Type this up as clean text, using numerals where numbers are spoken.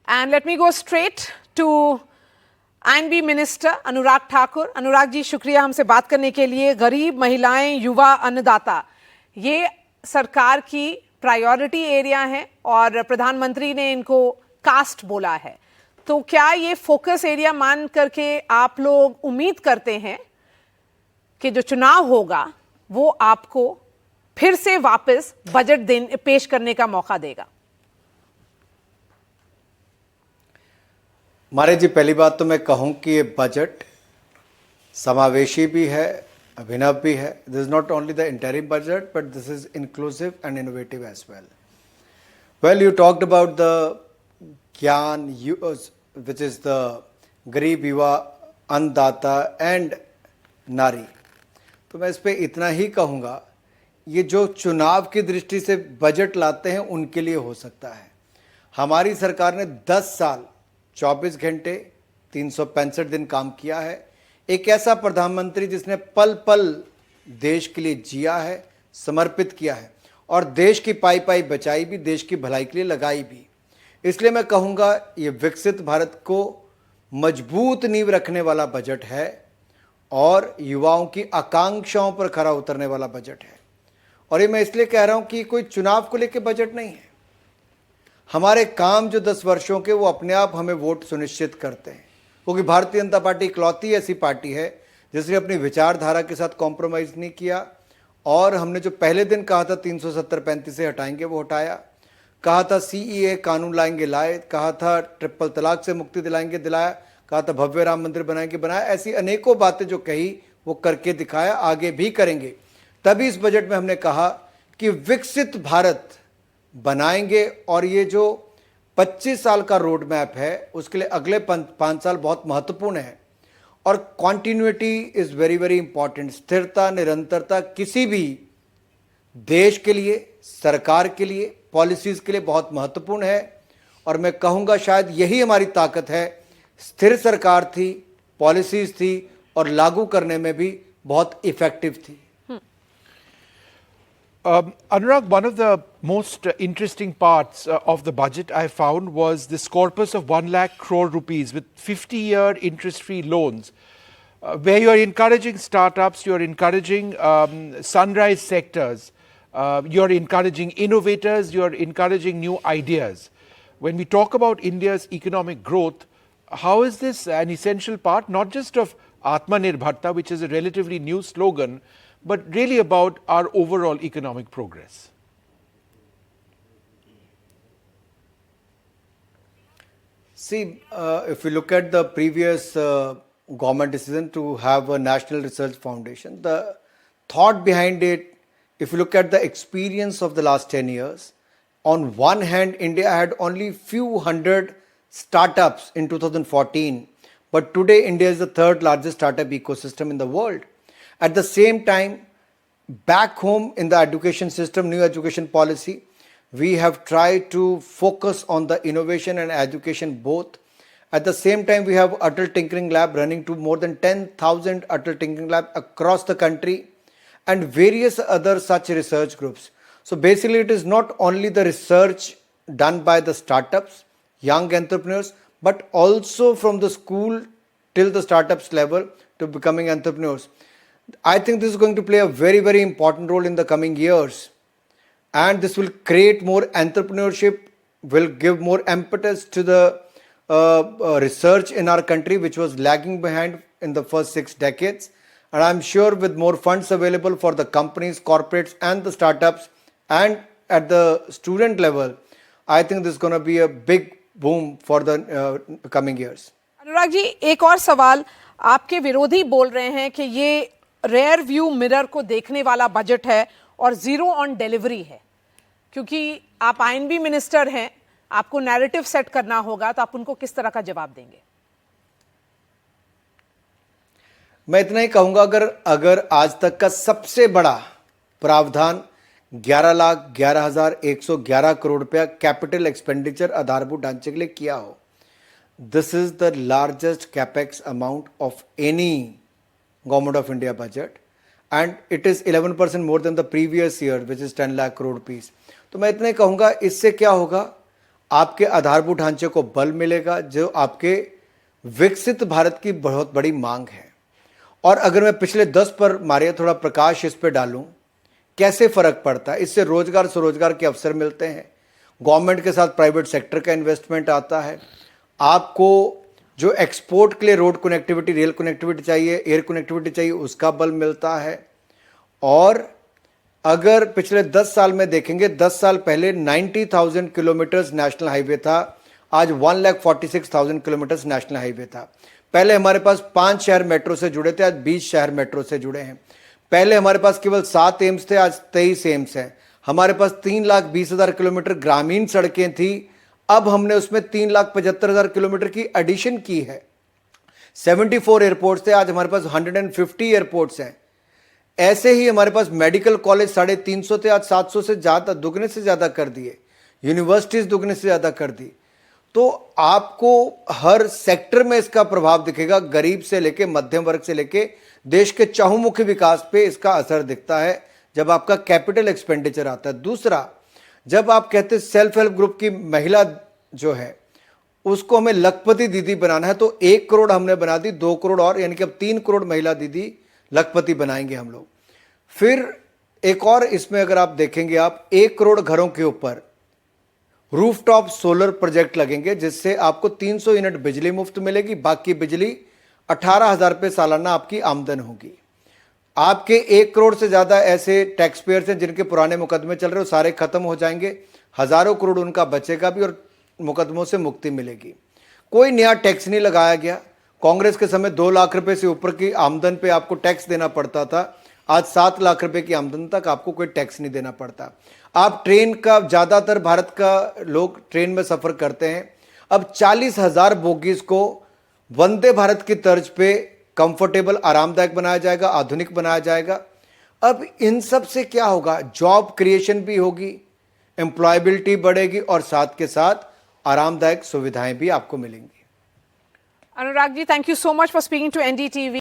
And let me go straight to INB Minister Anurag Thakur. Anurag ji, शुक्रिया हमसे बात करने के लिए. गरीब महिलाएं, युवा, अन्नदाता, ये सरकार की प्रायोरिटी एरिया है और प्रधानमंत्री ने इनको कास्ट बोला है. तो क्या ये फोकस एरिया मान करके आप लोग उम्मीद करते हैं कि जो चुनाव होगा वो आपको फिर से वापस बजट पेश करने का मौका देगा? मारे जी, पहली बात तो मैं कहूं कि ये बजट समावेशी भी है, अभिनव भी है. This is not only the interim budget but this is inclusive and innovative as well. Well, you talked about the Gyan which is the गरीब, युवा, अन्नदाता एंड नारी. तो मैं इस पर इतना ही कहूँगा, ये जो चुनाव की दृष्टि से बजट लाते हैं उनके लिए हो सकता है. हमारी सरकार ने 10 साल 24 घंटे 365 दिन काम किया है. एक ऐसा प्रधानमंत्री जिसने पल पल देश के लिए जिया है, समर्पित किया है और देश की पाई पाई बचाई भी, देश की भलाई के लिए लगाई भी. इसलिए मैं कहूँगा ये विकसित भारत को मजबूत नींव रखने वाला बजट है और युवाओं की आकांक्षाओं पर खरा उतरने वाला बजट है. और ये मैं इसलिए कह रहा हूँ कि कोई चुनाव को लेकर बजट नहीं है. हमारे काम जो 10 वर्षों के, वो अपने आप हमें वोट सुनिश्चित करते हैं, क्योंकि भारतीय जनता पार्टी इकलौती ऐसी पार्टी है जिसने अपनी विचारधारा के साथ कॉम्प्रोमाइज़ नहीं किया. और हमने जो पहले दिन कहा था 370-35 से हटाएंगे, वो हटाया. कहा था CEA कानून लाएंगे, लाए. कहा था ट्रिपल तलाक से मुक्ति दिलाएंगे, दिलाया. कहा था भव्य राम मंदिर बनाएंगे, बनाया. ऐसी अनेकों बातें जो कही वो करके दिखाया, आगे भी करेंगे. तभी इस बजट में हमने कहा कि विकसित भारत बनाएंगे और ये जो 25 साल का रोड मैप है उसके लिए अगले 5 साल बहुत महत्वपूर्ण है. और continuity is very very important. स्थिरता, निरंतरता किसी भी देश के लिए, सरकार के लिए, पॉलिसीज़ के लिए बहुत महत्वपूर्ण है. और मैं कहूँगा शायद यही हमारी ताकत है. स्थिर सरकार थी, पॉलिसीज़ थी और लागू करने में भी बहुत इफ़ेक्टिव थी. Anurag, one of the most interesting parts of the budget I found was this corpus of 1 lakh crore rupees with 50-year interest-free loans, where you are encouraging startups, you are encouraging sunrise sectors, you are encouraging innovators, you are encouraging new ideas. When we talk about India's economic growth, how is this an essential part, not just of Atmanirbharta, which is a relatively new slogan, but really about our overall economic progress? See, if you look at the previous government decision to have a national research foundation, the thought behind it, if you look at the experience of the last 10 years, on one hand, India had only few hundred startups in 2014, but today India is the 3rd largest startup ecosystem in the world. At the same time, back home in the education system, new education policy, we have tried to focus on the innovation and education both. At the same time, we have Atal Tinkering Lab running to more than 10,000 Atal Tinkering Lab across the country and various other such research groups. So basically, it is not only the research done by the startups, young entrepreneurs, but also from the school till the startups level to becoming entrepreneurs. I think this is going to play a very, very important role in the coming years. And this will create more entrepreneurship, will give more impetus to the research in our country, which was lagging behind in the first 6 decades. And I'm sure with more funds available for the companies, corporates and the startups and at the student level, I think this is going to be a big boom for the coming years. Anurag ji, एक और सवाल. आपके विरोधी बोल रहे हैं कि ये रेयर व्यू मिरर को देखने वाला बजट है और जीरो ऑन डिलीवरी है, क्योंकि आप INB मिनिस्टर हैं, आपको नैरेटिव सेट करना होगा, तो आप उनको किस तरह का जवाब देंगे? मैं इतना ही कहूंगा, अगर आज तक का सबसे बड़ा प्रावधान 11,11,111 करोड़ रुपया कैपिटल एक्सपेंडिचर आधारभूत ढांचे के लिए किया हो, this is the largest capex amount of any Government of India budget and it is 11% more than the previous year, which is 10 lakh crore rupees. तो मैं इतने कहूँगा, इससे क्या होगा, आपके आधारभूत ढांचे को बल मिलेगा, जो आपके विकसित भारत की बहुत बड़ी मांग है। और अगर मैं पिछले 10 पर मारे थोड़ा प्रकाश इस पे डालूं, कैसे फर्क पड़ता है, इससे रोजगार स्वरोजगार के अवसर मिलते हैं, गवर्नमेंट के साथ प्राइवेट सेक्टर का इन्वेस्टमेंट आता है, आपको जो एक्सपोर्ट के लिए रोड कनेक्टिविटी, रेल कनेक्टिविटी चाहिए, एयर कनेक्टिविटी चाहिए, उसका बल मिलता है। और अगर पिछले 10 साल में देखेंगे, 10 साल पहले 90,000 किलोमीटर्स नेशनल हाईवे था, आज 1,46,000 किलोमीटर्स नेशनल हाईवे था। पहले हमारे पास 5 शहर मेट्रो से जुड़े थे, आज 20 शहर मेट्रो से जुड़े हैं। पहले हमारे पास केवल 7 एम्स थे, आज 23 एम्स हैं। हमारे पास 3,20,000 किलोमीटर ग्रामीण सड़कें थी, अब हमने उसमें 3,75,000 किलोमीटर की एडिशन की है। 74 एयरपोर्ट्स थे, आज हमारे पास 150 एयरपोर्ट्स हैं। ऐसे ही हमारे पास मेडिकल कॉलेज 350 थे, आज 700 से ज़्यादा, दुगने से ज़्यादा कर दिए। यूनिवर्सिटीज़ दुगने से ज़्यादा कर दी। तो आपको हर सेक्टर में इसका प्रभाव दिखेगा, गरीब से लेके मध्यम वर्ग से लेके देश के चहुमुखी विकास पे इसका असर दिखता है जब आपका कैपिटल एक्सपेंडिचर आता है। दूसरा, जब आप कहते हैं सेल्फ हेल्प ग्रुप की महिला जो है उसको हमें लखपति दीदी बनाना है, तो 1 करोड़ हमने बना दी, 2 करोड़ और, यानी कि अब 3 करोड़ महिला दीदी लखपति बनाएंगे हम लोग। फिर एक और इसमें अगर आप देखेंगे, आप 1 करोड़ घरों के ऊपर रूफटॉप सोलर प्रोजेक्ट लगेंगे, जिससे आपको 300 यूनिट बिजली मुफ्त मिलेगी, बाकी बिजली 18,000 रुपये सालाना आपकी आमदन होगी। आपके 1 करोड़ से ज़्यादा ऐसे टैक्स पेयर्स हैं जिनके पुराने मुकदमे चल रहे हो, सारे खत्म हो जाएंगे, हज़ारों करोड़ उनका बचेगा भी और मुकदमों से मुक्ति मिलेगी। कोई नया टैक्स नहीं लगाया गया। कांग्रेस के समय 2 लाख रुपए से ऊपर की आमदन पे आपको टैक्स देना पड़ता था, आज 7 लाख रुपए की आमदन तक आपको कोई टैक्स नहीं देना पड़ता। आप ट्रेन का, ज़्यादातर भारत का लोग ट्रेन में सफ़र करते हैं, अब 40,000 बोगीज़ को वंदे भारत की तर्ज पे कंफर्टेबल, आरामदायक बनाया जाएगा, आधुनिक बनाया जाएगा। अब इन सब से क्या होगा, जॉब क्रिएशन भी होगी, एम्प्लॉयबिलिटी बढ़ेगी और साथ के साथ आरामदायक सुविधाएं भी आपको मिलेंगी। Anurag ji, thank you so much for speaking to NDTV.